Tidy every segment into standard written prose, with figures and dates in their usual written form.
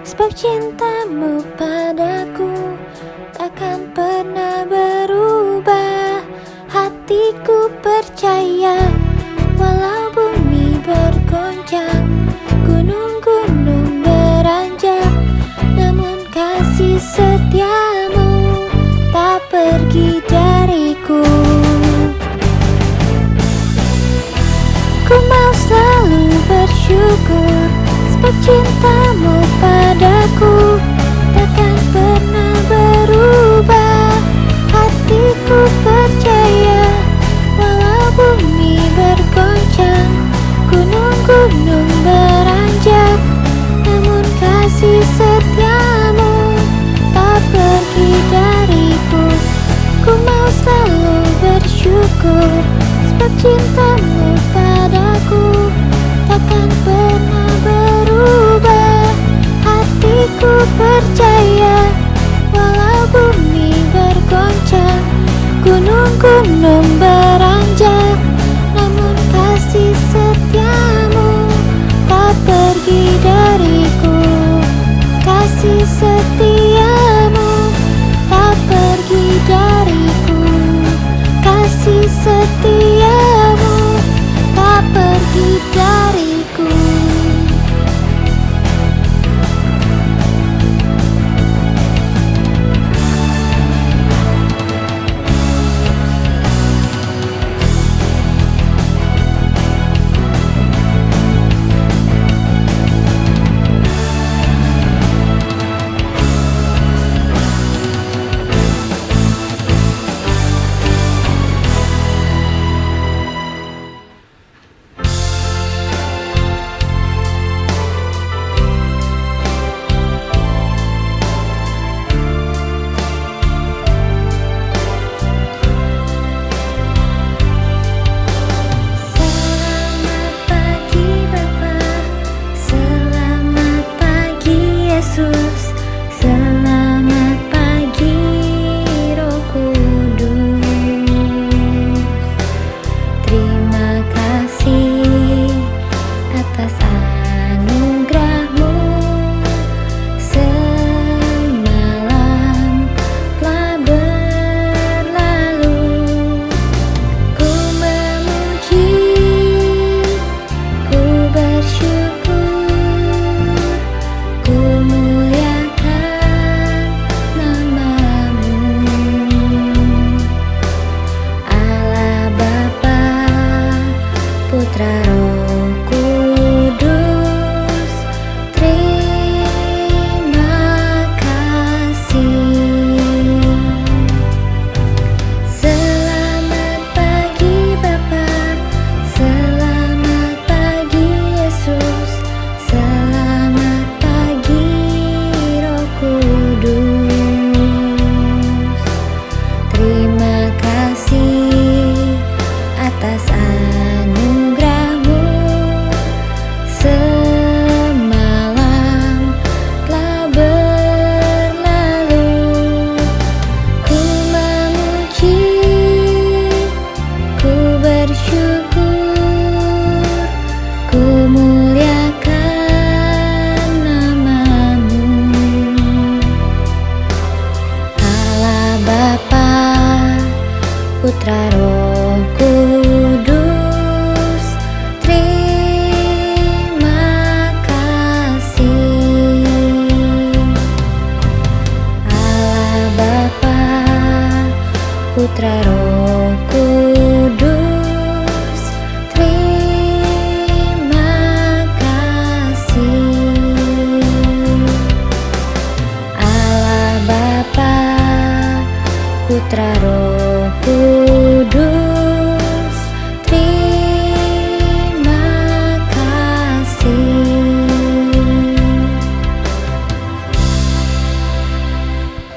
Sebab cintamu padaku takkan pernah berubah. Hatiku percaya, walau bumi bergoncang, gunung-gunung beranjak, namun kasih setiamu tak pergi dariku. Ku mau selalu bersyukur, sebab cintamu padaku takkan pernah berubah. Hatiku percaya, walau bumi bergoncang, gunung-gunung beranjak, namun kasih setiamu tak pergi dariku. Ku mau selalu bersyukur, sebab cintamu padaku takkan pernah berubah. Hatiku percaya, walau bumi bergoncang, gunung-gunung beranjak, namun kasih setiamu tak pergi dariku. Kasih setiamu tak pergi dariku. Kasih setiamu tak pergi dariku. Selamat pagi Roh Kudus. Terima kasih atas anugerahmu. Semalam telah berlalu, ku memuji, ku bersyukur, ku Putra Roh Kudus, terima kasih. Selamat pagi Bapa, selamat pagi Yesus, selamat pagi Roh Kudus. Terima kasih atas anugerahmu. Semalam telah berlalu, ku memuji, ku bersyukur, ku muliakan namamu. Allah Bapa, Putra Roh Kudus, terima kasih. Allah Bapa, Putra Roh Kudus, terima kasih. Allah Bapa, Putra Roh Kudus, terima kasih.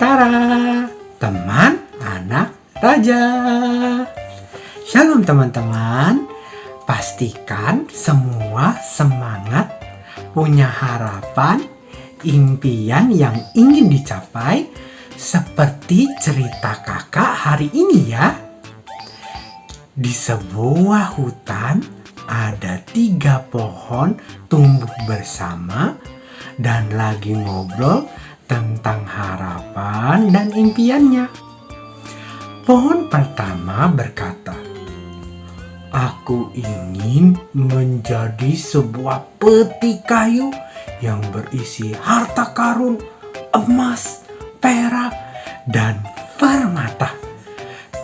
Tara, teman anak raja. Shalom teman-teman. Pastikan semua semangat, punya harapan, impian yang ingin dicapai, seperti cerita kakak hari ini ya. Di sebuah hutan ada 3 pohon tumbuh bersama dan lagi ngobrol tentang harapan dan impiannya. Pohon pertama berkata, "Aku ingin menjadi sebuah peti kayu yang berisi harta karun, emas, perak, dan permata.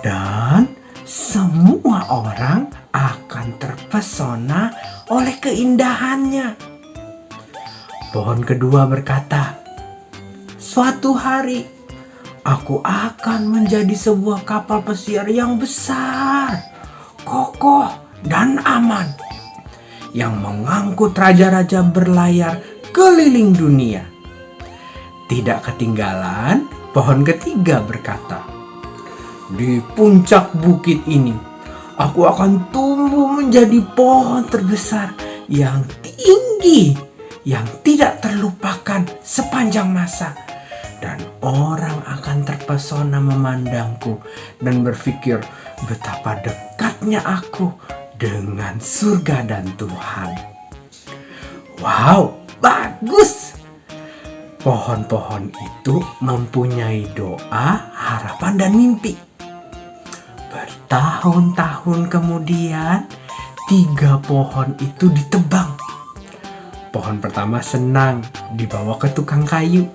Dan semua orang akan terpesona oleh keindahannya." Pohon kedua berkata, "Suatu hari aku akan menjadi sebuah kapal pesiar yang besar, kokoh, dan aman, yang mengangkut raja-raja berlayar keliling dunia." Tidak ketinggalan, pohon ketiga berkata, "Di puncak bukit ini, aku akan tumbuh menjadi pohon terbesar yang tinggi, yang tidak terlupakan sepanjang masa. Dan orang akan terpesona memandangku dan berpikir betapa dekatnya aku dengan surga dan Tuhan." Wow, bagus! Pohon-pohon itu mempunyai doa, harapan, dan mimpi. Bertahun-tahun kemudian, 3 pohon itu ditebang. Pohon pertama senang dibawa ke tukang kayu.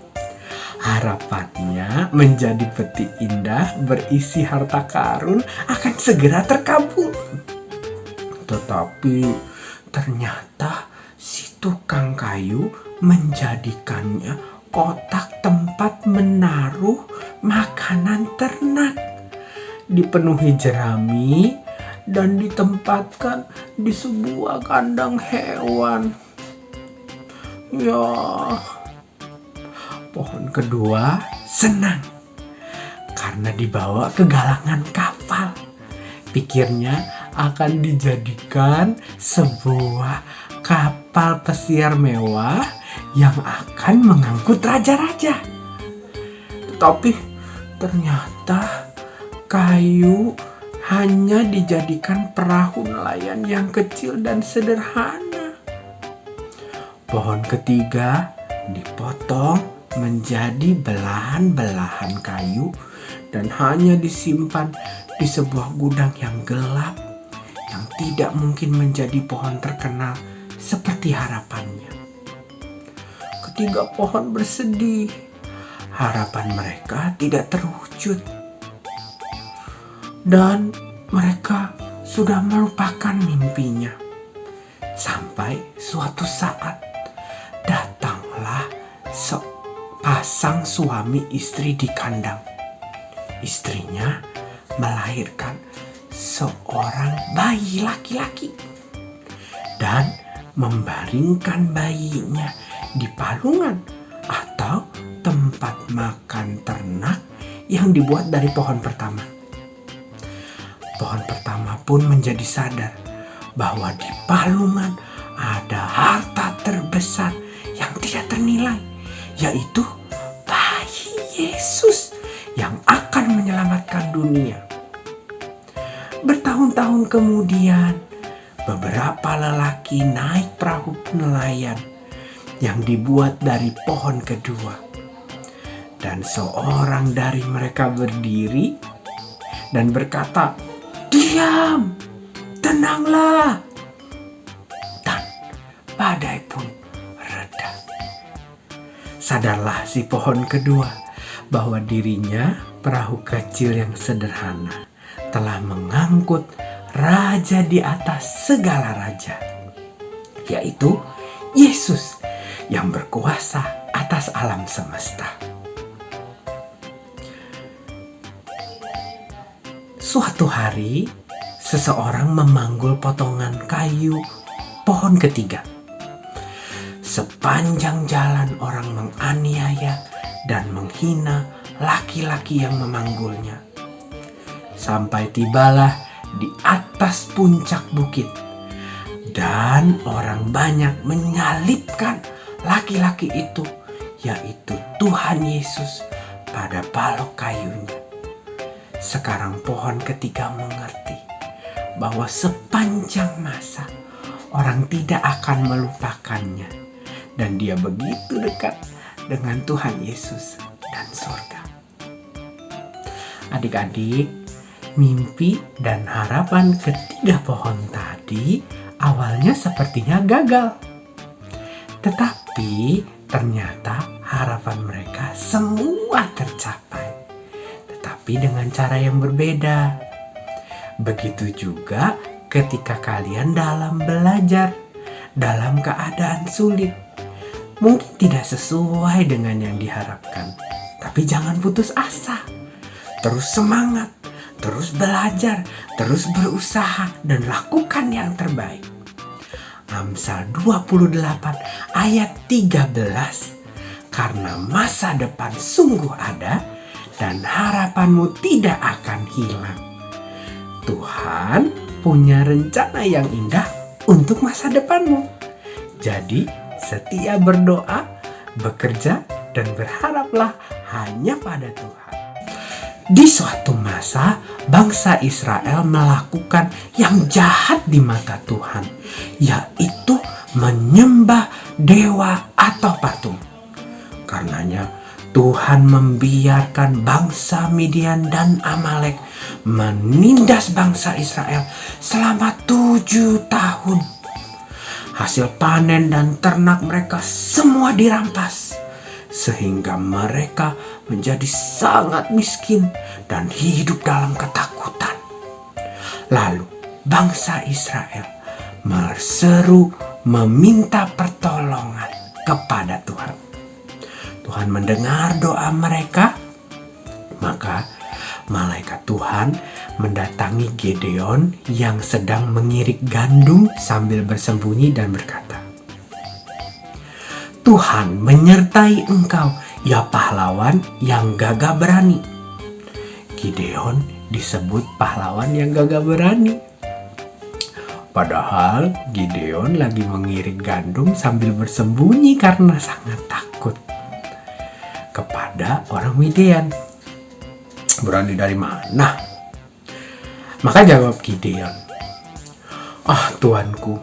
Harapannya menjadi peti indah berisi harta karun akan segera terkabul. Tetapi ternyata si tukang kayu menjadikannya kotak tempat menaruh makanan ternak, dipenuhi jerami dan ditempatkan di sebuah kandang hewan. Ya, pohon kedua senang karena dibawa ke galangan kapal. Pikirnya akan dijadikan sebuah kapal pesiar mewah yang akan mengangkut raja-raja. Tetapi ternyata kayu hanya dijadikan perahu nelayan yang kecil dan sederhana. Pohon ketiga dipotong menjadi belahan-belahan kayu dan hanya disimpan di sebuah gudang yang gelap, yang tidak mungkin menjadi pohon terkenal seperti harapannya. Ketiga pohon bersedih. Harapan mereka tidak terwujud. Dan mereka sudah melupakan mimpinya. Sampai suatu saat datanglah sepasang suami istri di kandang. Istrinya melahirkan seorang bayi laki-laki dan membaringkan bayinya di palungan atau tempat makan ternak yang dibuat dari pohon pertama. Pohon pertama pun menjadi sadar bahwa di palungan ada harta terbesar yang tidak ternilai, yaitu bayi Yesus yang akan menyelamatkan dunia. Bertahun-tahun kemudian, beberapa lelaki naik perahu nelayan yang dibuat dari pohon kedua. Dan seorang dari mereka berdiri dan berkata, "Diam, tenanglah." Dan badai pun reda. Sadarlah si pohon kedua bahwa dirinya, perahu kecil yang sederhana, telah mengangkut raja di atas segala raja, yaitu Yesus yang berkuasa atas alam semesta. Suatu hari, seseorang memanggul potongan kayu pohon ketiga. Sepanjang jalan orang menganiaya dan menghina laki-laki yang memanggulnya. Sampai tibalah di atas puncak bukit, dan orang banyak menyalibkan laki-laki itu, yaitu Tuhan Yesus, pada balok kayunya. Sekarang pohon ketiga mengerti bahwa sepanjang masa orang tidak akan melupakannya dan dia begitu dekat dengan Tuhan Yesus dan surga. Adik-adik, mimpi dan harapan ketiga pohon tadi awalnya sepertinya gagal. Tetapi ternyata harapan mereka semua tercapai. Tetapi dengan cara yang berbeda. Begitu juga ketika kalian dalam belajar, dalam keadaan sulit. Mungkin tidak sesuai dengan yang diharapkan. Tapi jangan putus asa. Terus semangat, terus belajar, terus berusaha, dan lakukan yang terbaik. Amsal 28 ayat 13. Karena masa depan sungguh ada dan harapanmu tidak akan hilang. Tuhan punya rencana yang indah untuk masa depanmu. Jadi setia berdoa, bekerja, dan berharaplah hanya pada Tuhan. Di suatu masa, bangsa Israel melakukan yang jahat di mata Tuhan, yaitu menyembah dewa atau patung. Karenanya, Tuhan membiarkan bangsa Midian dan Amalek menindas bangsa Israel selama 7 tahun. Hasil panen dan ternak mereka semua dirampas, sehingga mereka menjadi sangat miskin dan hidup dalam ketakutan. Lalu bangsa Israel berseru meminta pertolongan kepada Tuhan. Tuhan mendengar doa mereka, maka malaikat Tuhan mendatangi Gideon yang sedang mengirik gandum sambil bersembunyi dan berkata, Tuhan menyertai engkau, ya pahlawan yang gagah berani. Gideon disebut pahlawan yang gagah berani. Padahal Gideon lagi mengirik gandum sambil bersembunyi karena sangat takut kepada orang Midian. Berani dari mana? Maka jawab Gideon, Tuanku,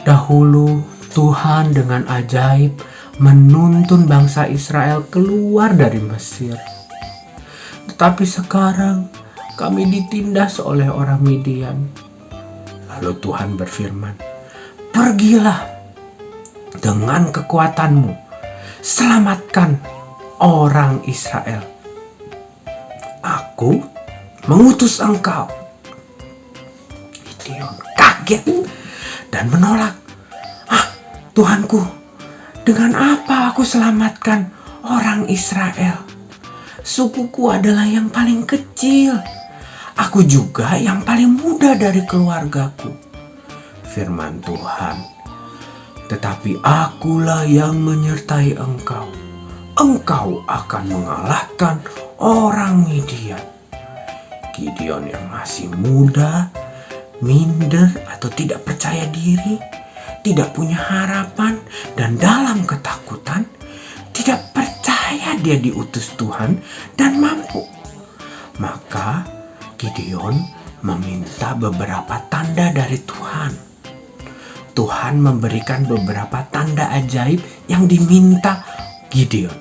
dahulu Tuhan dengan ajaib menuntun bangsa Israel keluar dari Mesir. Tetapi sekarang kami ditindas oleh orang Midian. Lalu Tuhan berfirman, pergilah dengan kekuatanmu, selamatkan orang Israel. Aku mengutus engkau. Gideon kaget dan menolak. Tuanku, dengan apa aku selamatkan orang Israel? Sukuku adalah yang paling kecil. Aku juga yang paling muda dari keluargaku. Firman Tuhan, tetapi akulah yang menyertai engkau. Engkau akan mengalahkan orang Midian. Gideon yang masih muda, minder atau tidak percaya diri, tidak punya harapan, dan dalam ketakutan, tidak percaya dia diutus Tuhan dan mampu. Maka Gideon meminta beberapa tanda dari Tuhan. Tuhan memberikan beberapa tanda ajaib yang diminta Gideon.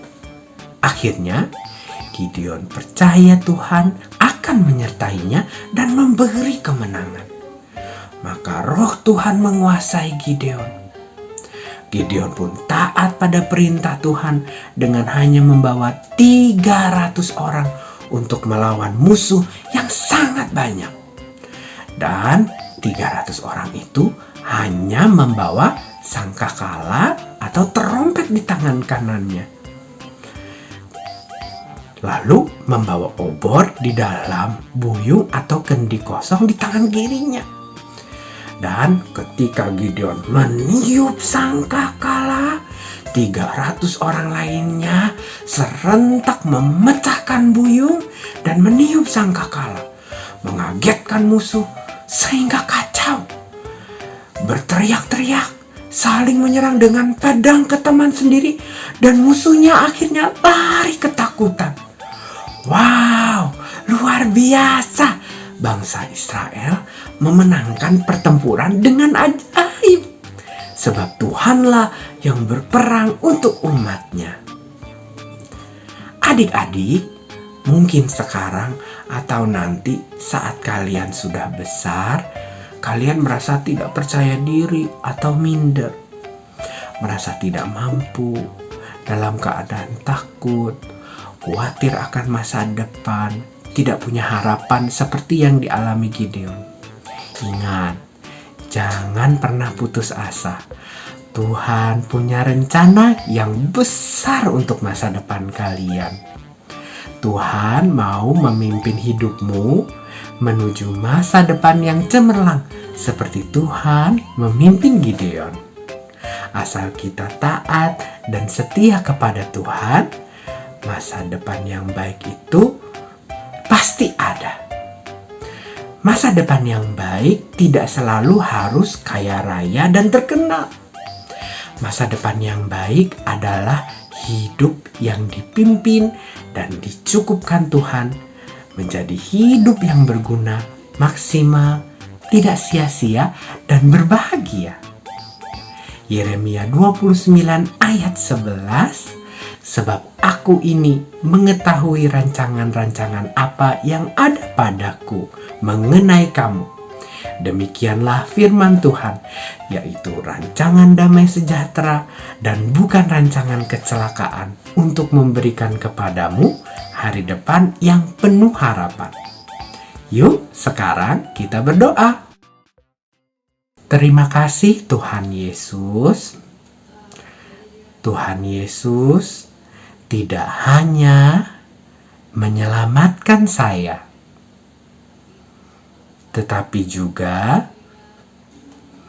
Akhirnya Gideon percaya Tuhan akan menyertainya dan memberi kemenangan. Maka roh Tuhan menguasai Gideon. Gideon pun taat pada perintah Tuhan dengan hanya membawa 300 orang untuk melawan musuh yang sangat banyak. Dan 300 orang itu hanya membawa sangkakala atau terompet di tangan kanannya. Lalu membawa obor di dalam buyung atau kendi kosong di tangan kirinya. Dan ketika Gideon meniup sangkakala, 300 orang lainnya serentak memecahkan buyung dan meniup sangkakala, mengagetkan musuh sehingga kacau. Berteriak-teriak, saling menyerang dengan pedang ke teman sendiri, dan musuhnya akhirnya lari ketakutan. Wow, luar biasa! Bangsa Israel memenangkan pertempuran dengan ajaib. sebab Tuhanlah yang berperang untuk umat-Nya. Adik-adik, mungkin sekarang atau nanti saat kalian sudah besar, kalian merasa tidak percaya diri atau minder, merasa tidak mampu, dalam keadaan takut, khawatir akan masa depan, tidak punya harapan seperti yang dialami Gideon. Ingat, jangan pernah putus asa. Tuhan punya rencana yang besar untuk masa depan kalian. Tuhan mau memimpin hidupmu menuju masa depan yang cemerlang seperti Tuhan memimpin Gideon. Asal kita taat dan setia kepada Tuhan, masa depan yang baik itu pasti ada. Masa depan yang baik tidak selalu harus kaya raya dan terkenal. Masa depan yang baik adalah hidup yang dipimpin dan dicukupkan Tuhan menjadi hidup yang berguna, maksimal, tidak sia-sia, dan berbahagia. Yeremia 29 ayat 11, sebab aku ini mengetahui rancangan-rancangan apa yang ada padaku mengenai kamu. Demikianlah firman Tuhan, yaitu rancangan damai sejahtera dan bukan rancangan kecelakaan, untuk memberikan kepadamu hari depan yang penuh harapan. Yuk, sekarang kita berdoa. Terima kasih Tuhan Yesus. Tuhan Yesus tidak hanya menyelamatkan saya, tetapi juga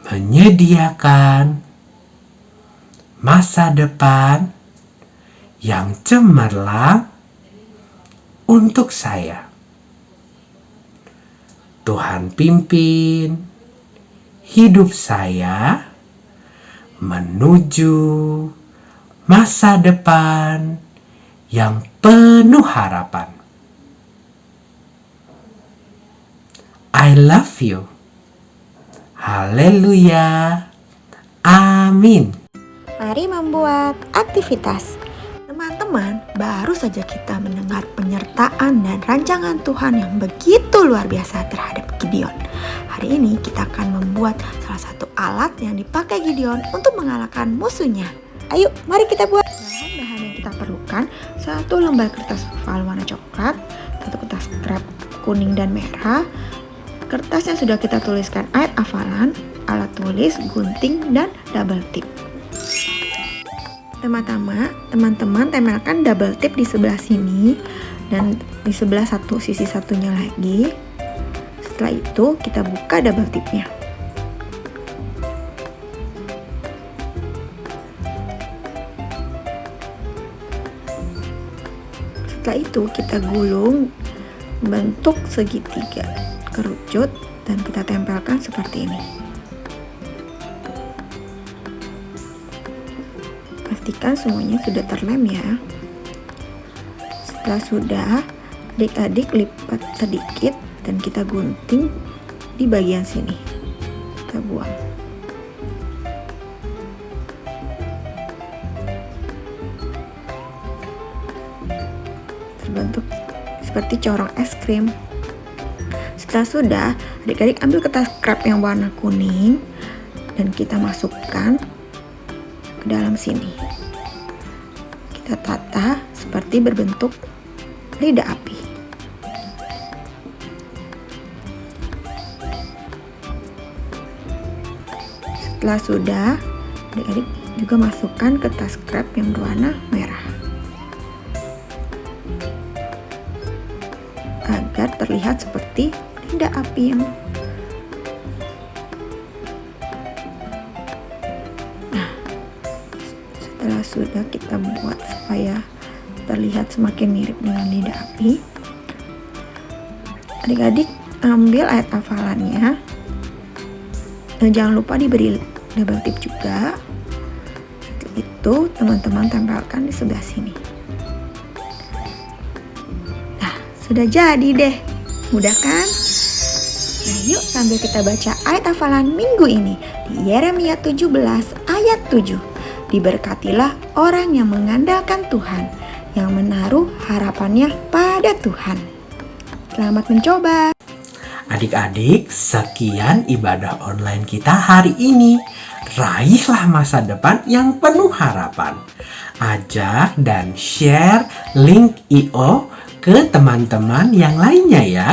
menyediakan masa depan yang cemerlang untuk saya. Tuhan pimpin hidup saya menuju masa depan yang penuh harapan. I love you. Haleluya. Amin. Mari membuat aktivitas. Teman-teman, baru saja kita mendengar penyertaan dan rancangan Tuhan yang begitu luar biasa terhadap Gideon. Hari ini kita akan membuat salah satu alat yang dipakai Gideon untuk mengalahkan musuhnya. Ayo, mari kita buat. Bahan-bahan yang kita perlukan: 1 lembar kertas oval warna coklat, 1 kertas scrap kuning dan merah, kertas yang sudah kita tuliskan ayat hafalan, alat tulis, gunting, dan double tip. Teman-teman tempelkan double tip di sebelah sini dan di sebelah sisi satunya lagi. Setelah itu kita buka double tipnya. Setelah itu kita gulung bentuk segitiga kerucut dan kita tempelkan seperti ini. Pastikan semuanya sudah terlem ya. Setelah sudah, adik-adik lipat sedikit dan kita gunting di bagian sini. Kita buang. Terbentuk seperti corong es krim. Setelah sudah, adik-adik ambil kertas scrap yang warna kuning dan kita masukkan ke dalam sini. Kita tata seperti berbentuk lidah api. Setelah sudah, adik-adik juga masukkan kertas scrap yang berwarna merah agar terlihat seperti lidah api yang setelah sudah kita buat supaya terlihat semakin mirip dengan lidah api, adik-adik ambil ayat hafalannya dan jangan lupa diberi double tip juga. Setelah itu teman-teman tempelkan di sebelah sini. Nah, sudah jadi deh, mudah kan? Nah, yuk sambil kita baca ayat hafalan minggu ini di Yeremia 17 ayat 7. Diberkatilah orang yang mengandalkan Tuhan, yang menaruh harapannya pada Tuhan. Selamat mencoba. Adik-adik, sekian ibadah online kita hari ini. Raihlah masa depan yang penuh harapan. Ajak dan share link IO ke teman-teman yang lainnya ya.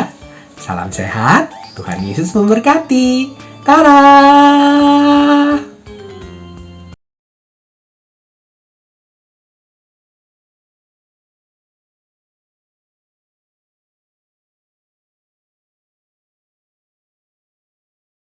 Salam sehat, Tuhan Yesus memberkati. Tada!